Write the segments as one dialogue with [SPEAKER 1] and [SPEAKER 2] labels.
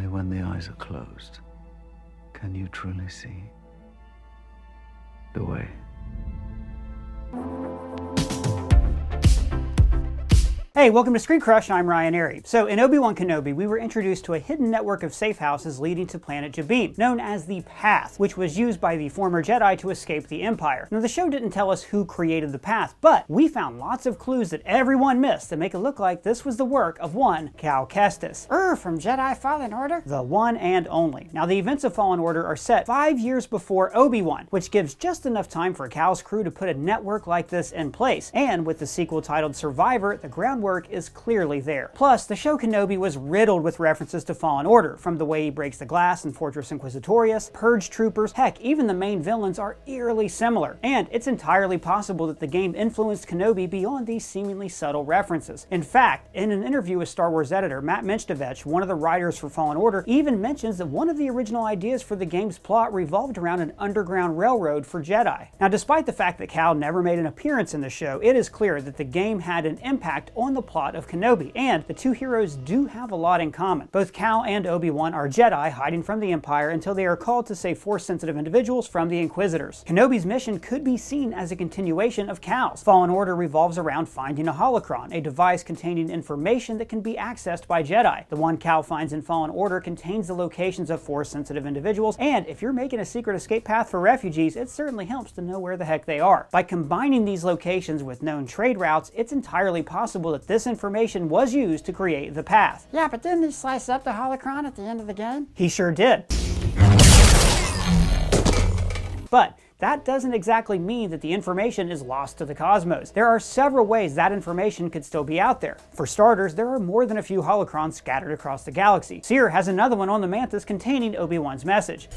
[SPEAKER 1] Only when the eyes are closed can you truly see the way.
[SPEAKER 2] Hey, welcome to ScreenCrush, I'm Ryan Airy. So in Obi-Wan Kenobi, we were introduced to a hidden network of safe houses leading to planet Jabiim, known as the Path, which was used by the former Jedi to escape the Empire. Now the show didn't tell us who created the Path, but we found lots of clues that everyone missed that make it look like this was the work of one Cal Kestis.
[SPEAKER 3] From Jedi Fallen Order?
[SPEAKER 2] The one and only. Now the events of Fallen Order are set 5 years before Obi-Wan, which gives just enough time for Cal's crew to put a network like this in place. And with the sequel titled Survivor, the groundwork is clearly there. Plus, the show Kenobi was riddled with references to Fallen Order, from the way he breaks the glass in Fortress Inquisitorius, Purge troopers, heck, even the main villains are eerily similar. And it's entirely possible that the game influenced Kenobi beyond these seemingly subtle references. In fact, in an interview with Star Wars editor Matt Minchdevich, one of the writers for Fallen Order, even mentions that one of the original ideas for the game's plot revolved around an underground railroad for Jedi. Now, despite the fact that Cal never made an appearance in the show, it is clear that the game had an impact on the plot of Kenobi, and the two heroes do have a lot in common. Both Cal and Obi-Wan are Jedi hiding from the Empire until they are called to save Force-sensitive individuals from the Inquisitors. Kenobi's mission could be seen as a continuation of Cal's. Fallen Order revolves around finding a holocron, a device containing information that can be accessed by Jedi. The one Cal finds in Fallen Order contains the locations of Force-sensitive individuals, and if you're making a secret escape path for refugees, it certainly helps to know where the heck they are. By combining these locations with known trade routes, it's entirely possible that this information was used to create the Path.
[SPEAKER 3] Yeah, but didn't he slice up the holocron at the end of the game?
[SPEAKER 2] He sure did. But that doesn't exactly mean that the information is lost to the cosmos. There are several ways that information could still be out there. For starters, there are more than a few holocrons scattered across the galaxy. Seer has another one on the Mantis containing Obi-Wan's message.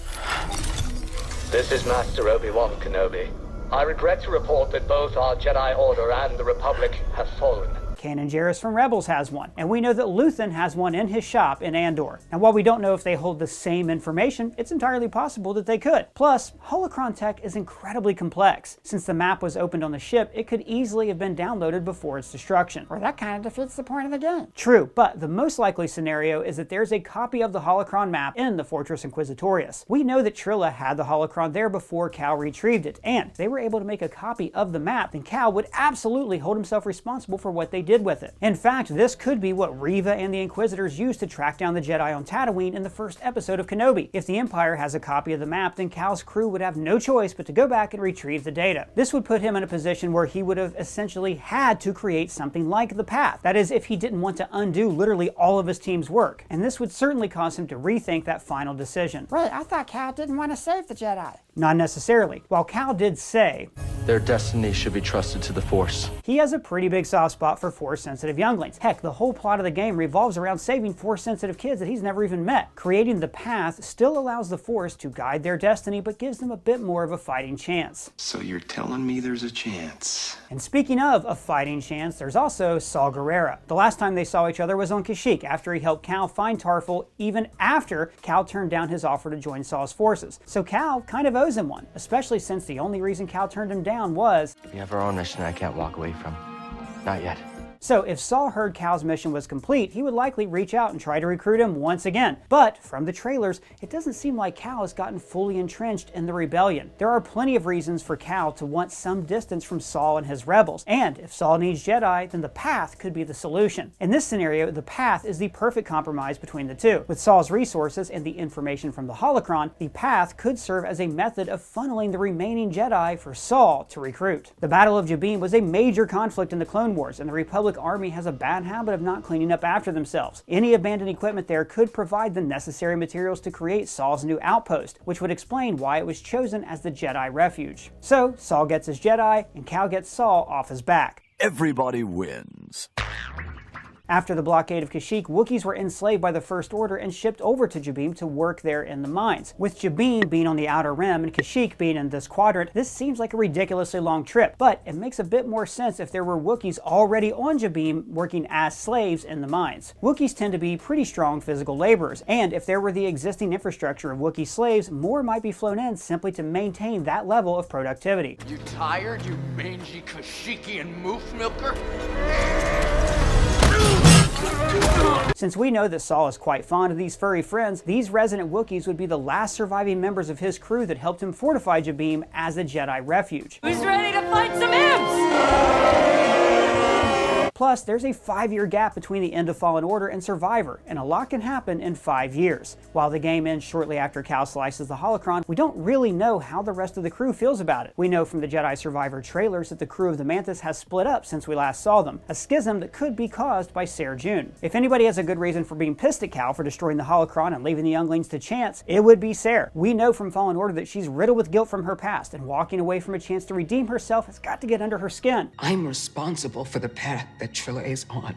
[SPEAKER 4] This is Master Obi-Wan Kenobi. I regret to report that both our Jedi Order and the Republic have fallen.
[SPEAKER 2] Kanan Jarrus from Rebels has one, and we know that Luthen has one in his shop in Andor. Now, while we don't know if they hold the same information, it's entirely possible that they could. Plus, Holocron Tech is incredibly complex. Since the map was opened on the ship, it could easily have been downloaded before its destruction.
[SPEAKER 3] Well, that kind of defeats the point of the game.
[SPEAKER 2] True, but the most likely scenario is that there's a copy of the Holocron map in the Fortress Inquisitorius. We know that Trilla had the Holocron there before Cal retrieved it, and if they were able to make a copy of the map, then Cal would absolutely hold himself responsible for what they did with it. In fact, this could be what Reva and the Inquisitors used to track down the Jedi on Tatooine in the first episode of Kenobi. If the Empire has a copy of the map, then Cal's crew would have no choice but to go back and retrieve the data. This would put him in a position where he would have essentially had to create something like the Path. That is, if he didn't want to undo literally all of his team's work. And this would certainly cause him to rethink that final decision.
[SPEAKER 3] Wait, I thought Cal didn't want to save the Jedi.
[SPEAKER 2] Not necessarily. While Cal did say,
[SPEAKER 5] their destiny should be trusted to the Force,
[SPEAKER 2] he has a pretty big soft spot for Force-sensitive younglings. Heck, the whole plot of the game revolves around saving Force-sensitive kids that he's never even met. Creating the Path still allows the Force to guide their destiny, but gives them a bit more of a fighting chance.
[SPEAKER 6] So you're telling me there's a chance?
[SPEAKER 2] And speaking of a fighting chance, there's also Saw Gerrera. The last time they saw each other was on Kashyyyk, after he helped Cal find Tarful, even after Cal turned down his offer to join Saw's forces. So Cal kind of owes him one, especially since the only reason Cal turned him down was,
[SPEAKER 5] we have our own mission I can't walk away from. Not yet.
[SPEAKER 2] So if Saw heard Cal's mission was complete, he would likely reach out and try to recruit him once again. But from the trailers, it doesn't seem like Cal has gotten fully entrenched in the rebellion. There are plenty of reasons for Cal to want some distance from Saw and his rebels. And if Saw needs Jedi, then the Path could be the solution. In this scenario, the Path is the perfect compromise between the two. With Saw's resources and the information from the Holocron, the Path could serve as a method of funneling the remaining Jedi for Saw to recruit. The Battle of Jabiim was a major conflict in the Clone Wars, and the Republic Army has a bad habit of not cleaning up after themselves. Any abandoned equipment there could provide the necessary materials to create Saw's new outpost, which would explain why it was chosen as the Jedi Refuge. So, Saw gets his Jedi, and Cal gets Saw off his back.
[SPEAKER 7] Everybody wins.
[SPEAKER 2] After the blockade of Kashyyyk, Wookiees were enslaved by the First Order and shipped over to Jabiim to work there in the mines. With Jabiim being on the Outer Rim and Kashyyyk being in this quadrant, this seems like a ridiculously long trip, but it makes a bit more sense if there were Wookiees already on Jabiim working as slaves in the mines. Wookiees tend to be pretty strong physical laborers, and if there were the existing infrastructure of Wookiee slaves, more might be flown in simply to maintain that level of productivity.
[SPEAKER 8] You tired, you mangy Kashyykian moof milker?
[SPEAKER 2] Since we know that Saul is quite fond of these furry friends, these resident Wookiees would be the last surviving members of his crew that helped him fortify Jabiim as a Jedi Refuge.
[SPEAKER 8] Who's ready to fight some imps?
[SPEAKER 2] Plus, there's a 5-year gap between the end of Fallen Order and Survivor, and a lot can happen in 5 years. While the game ends shortly after Cal slices the Holocron, we don't really know how the rest of the crew feels about it. We know from the Jedi Survivor trailers that the crew of the Mantis has split up since we last saw them, a schism that could be caused by Ser June. If anybody has a good reason for being pissed at Cal for destroying the Holocron and leaving the younglings to chance, it would be Ser. We know from Fallen Order that she's riddled with guilt from her past, and walking away from a chance to redeem herself has got to get under her skin.
[SPEAKER 9] I'm responsible for the path that Trilla is on.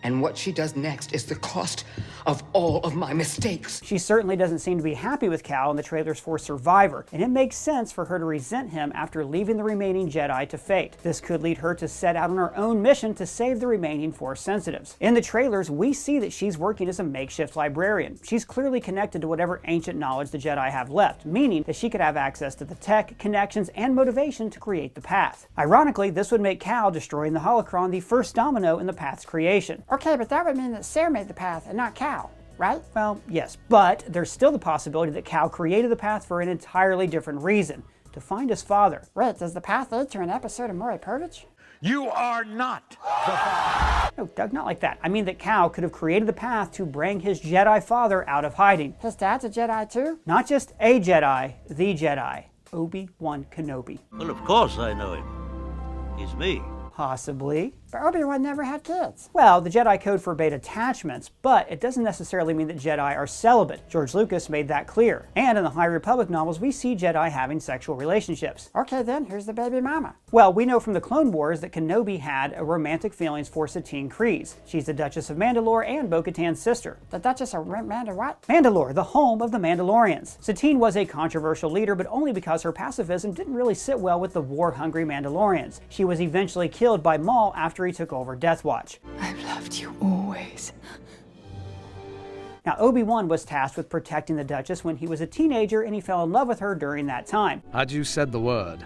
[SPEAKER 9] And what she does next is the cost of all of my mistakes.
[SPEAKER 2] She certainly doesn't seem to be happy with Cal in the trailers for Survivor, and it makes sense for her to resent him after leaving the remaining Jedi to fate. This could lead her to set out on her own mission to save the remaining Force sensitives. In the trailers, we see that she's working as a makeshift librarian. She's clearly connected to whatever ancient knowledge the Jedi have left, meaning that she could have access to the tech, connections, and motivation to create the path. Ironically, this would make Cal destroying the Holocron the first domino in the path's creation.
[SPEAKER 3] Okay, but that would mean that Ser made the path and not Cal, right?
[SPEAKER 2] Well, yes, but there's still the possibility that Cal created the path for an entirely different reason, to find his father.
[SPEAKER 3] Wait, does the path lead to an episode of Maury Povich?
[SPEAKER 7] You are not the father.
[SPEAKER 2] No, Doug, not like that. I mean that Cal could have created the path to bring his Jedi father out of hiding.
[SPEAKER 3] His dad's a Jedi too?
[SPEAKER 2] Not just a Jedi, the Jedi. Obi-Wan Kenobi.
[SPEAKER 10] Well, of course I know him. He's me.
[SPEAKER 2] Possibly.
[SPEAKER 3] But Obi-Wan never had kids.
[SPEAKER 2] Well, the Jedi code forbade attachments, but it doesn't necessarily mean that Jedi are celibate. George Lucas made that clear. And in the High Republic novels, we see Jedi having sexual relationships.
[SPEAKER 3] Okay then, here's the baby mama.
[SPEAKER 2] Well, we know from the Clone Wars that Kenobi had a romantic feelings for Satine Kryze. She's the Duchess of Mandalore and Bo-Katan's sister.
[SPEAKER 3] The Duchess of what?
[SPEAKER 2] Mandalore, the home of the Mandalorians. Satine was a controversial leader, but only because her pacifism didn't really sit well with the war-hungry Mandalorians. She was eventually killed by Maul after he took over Death Watch.
[SPEAKER 8] I've loved you always.
[SPEAKER 2] Now, Obi-Wan was tasked with protecting the Duchess when he was a teenager, and he fell in love with her during that time.
[SPEAKER 11] Had you said the word,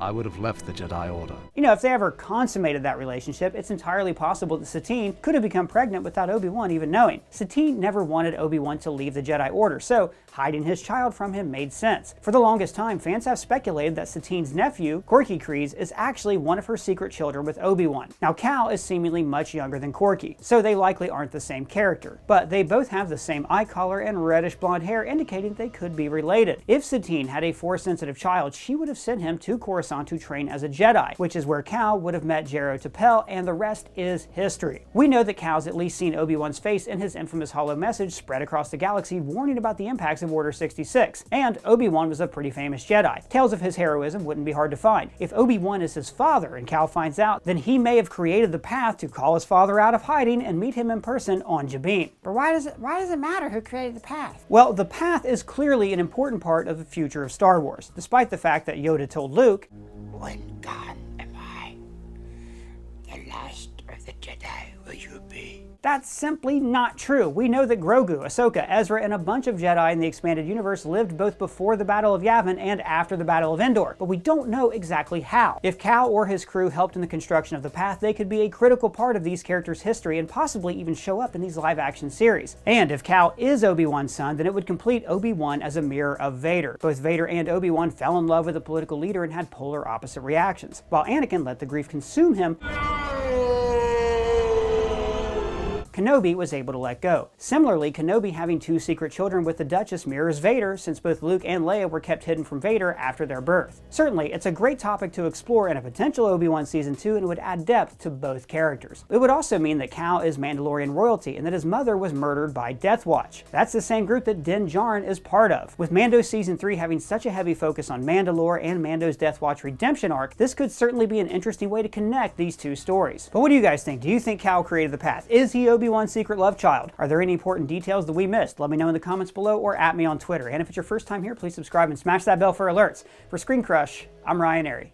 [SPEAKER 11] I would have left the Jedi Order.
[SPEAKER 2] You know, if they ever consummated that relationship, it's entirely possible that Satine could have become pregnant without Obi-Wan even knowing. Satine never wanted Obi-Wan to leave the Jedi Order, so hiding his child from him made sense. For the longest time, fans have speculated that Satine's nephew, Corky Kryze, is actually one of her secret children with Obi-Wan. Now, Cal is seemingly much younger than Corky, so they likely aren't the same character, but they both have the same eye color and reddish blonde hair, indicating they could be related. If Satine had a Force-sensitive child, she would have sent him to Coruscant to train as a Jedi, which is where Cal would have met Jero Tapel, and the rest is history. We know that Cal's at least seen Obi-Wan's face in his infamous holo message spread across the galaxy warning about the impacts of Order 66, and Obi-Wan was a pretty famous Jedi. Tales of his heroism wouldn't be hard to find. If Obi-Wan is his father and Cal finds out, then he may have created the path to call his father out of hiding and meet him in person on Jabiim.
[SPEAKER 3] But why does it matter who created the path?
[SPEAKER 2] Well, the path is clearly an important part of the future of Star Wars, despite the fact that Yoda told Luke,
[SPEAKER 9] When gone am I, the last of the Jedi will you be?
[SPEAKER 2] That's simply not true. We know that Grogu, Ahsoka, Ezra, and a bunch of Jedi in the expanded universe lived both before the Battle of Yavin and after the Battle of Endor, but we don't know exactly how. If Cal or his crew helped in the construction of the path, they could be a critical part of these characters' history and possibly even show up in these live-action series. And if Cal is Obi-Wan's son, then it would complete Obi-Wan as a mirror of Vader. Both Vader and Obi-Wan fell in love with a political leader and had polar opposite reactions, while Anakin let the grief consume him. Kenobi was able to let go. Similarly, Kenobi having two secret children with the Duchess mirrors Vader, since both Luke and Leia were kept hidden from Vader after their birth. Certainly, it's a great topic to explore in a potential Obi-Wan Season 2, and it would add depth to both characters. It would also mean that Cal is Mandalorian royalty and that his mother was murdered by Death Watch. That's the same group that Din Djarin is part of. With Mando Season 3 having such a heavy focus on Mandalore and Mando's Death Watch redemption arc, this could certainly be an interesting way to connect these two stories. But what do you guys think? Do you think Cal created the path? Is he Obi-Wan's secret love child? Are there any important details that we missed? Let me know in the comments below or at me on Twitter. And if it's your first time here, please subscribe and smash that bell for alerts. For ScreenCrush, I'm Ryan Airy.